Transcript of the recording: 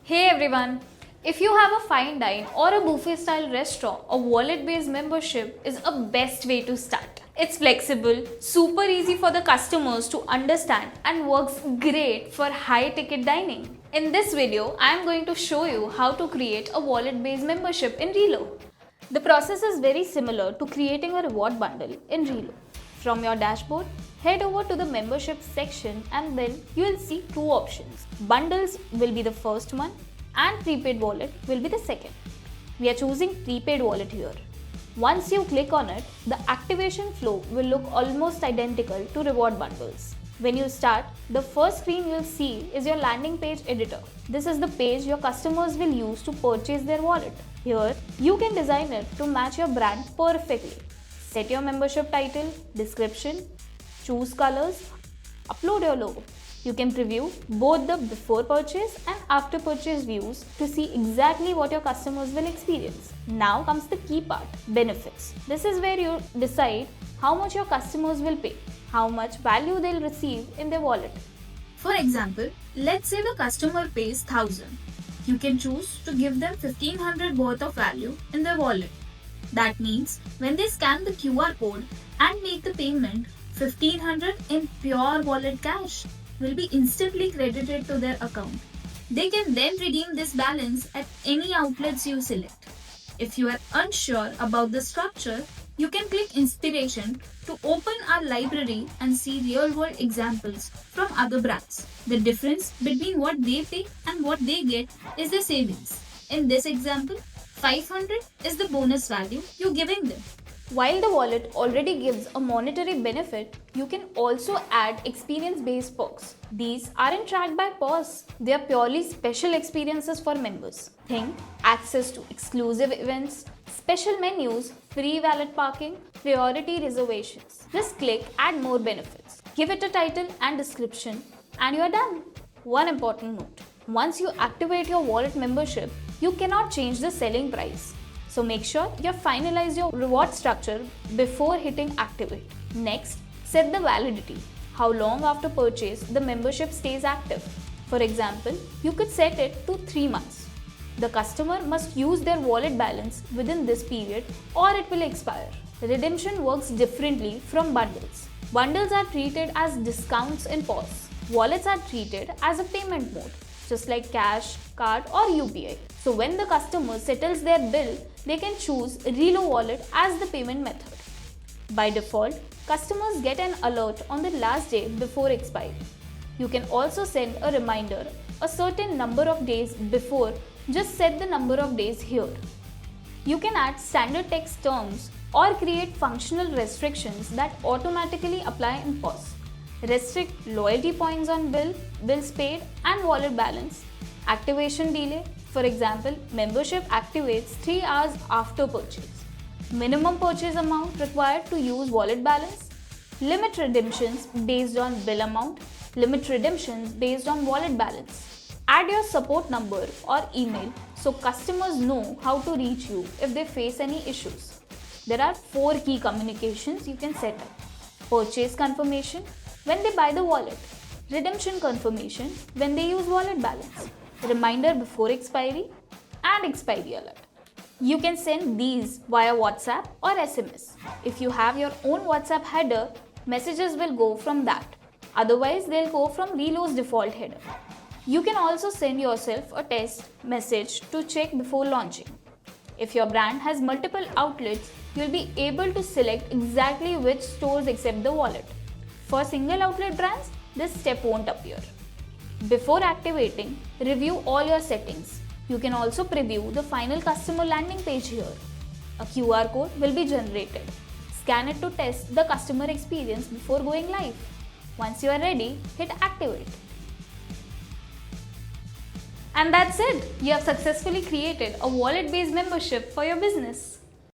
Hey everyone! If you have a fine dine or a buffet style restaurant, a wallet based membership is a best way to start. It's flexible, super easy for the customers to understand, and works great for high ticket dining. In this video, I am going to show you how to create a wallet based membership in Relo. The process is very similar to creating a reward bundle in Relo. From your dashboard, head over to the membership section and then you will see two options. Bundles will be the first one and prepaid wallet will be the second. We are choosing prepaid wallet here. Once you click on it, the activation flow will look almost identical to reward bundles. When you start, the first screen you'll see is your landing page editor. This is the page your customers will use to purchase their wallet. Here, you can design it to match your brand perfectly. Set your membership title, description, choose colors, upload your logo. You can preview both the before purchase and after purchase views to see exactly what your customers will experience. Now comes the key part, benefits. This is where you decide how much your customers will pay, how much value they'll receive in their wallet. For example, let's say the customer pays 1000. You can choose to give them 1500 worth of value in their wallet. That means when they scan the QR code and make the payment, 1500 in pure wallet cash will be instantly credited to their account. They can then redeem this balance at any outlets you select. If you are unsure about the structure, you can click Inspiration to open our library and see real-world examples from other brands. The difference between what they pay and what they get is the savings. In this example, 500 is the bonus value you're giving them. While the wallet already gives a monetary benefit, you can also add experience-based perks. These aren't tracked by POS. They are purely special experiences for members. Think access to exclusive events, special menus, free wallet parking, priority reservations. Just click Add More Benefits. Give it a title and description and you are done. One important note. Once you activate your wallet membership, you cannot change the selling price. So make sure you finalize your reward structure before hitting activate. Next, set the validity. How long after purchase the membership stays active. For example, you could set it to 3 months. The customer must use their wallet balance within this period or it will expire. Redemption works differently from bundles. Bundles are treated as discounts in POS. Wallets are treated as a payment mode, just like cash, card or UPI. So when the customer settles their bill, they can choose Relo Wallet as the payment method. By default, customers get an alert on the last day before expiry. You can also send a reminder a certain number of days before. Just set the number of days here. You can add standard text terms or create functional restrictions that automatically apply in POS. Restrict loyalty points on bills paid and wallet balance. Activation delay. For example, membership activates 3 hours after purchase. Minimum purchase amount required to use wallet balance. Limit redemptions based on bill amount. Limit redemptions based on wallet balance. Add your support number or email so customers know how to reach you if they face any issues. There are 4 key communications you can set up. Purchase confirmation when they buy the wallet. Redemption confirmation when they use wallet balance. Reminder before expiry and expiry alert. You can send these via WhatsApp or SMS. If you have your own WhatsApp header, messages will go from that. Otherwise, they'll go from Relo's default header. You can also send yourself a test message to check before launching. If your brand has multiple outlets, you'll be able to select exactly which stores accept the wallet. For single outlet brands, this step won't appear. Before activating, review all your settings. You can also preview the final customer landing page here. A QR code will be generated. Scan it to test the customer experience before going live. Once you are ready, hit activate. And that's it. You have successfully created a wallet-based membership for your business.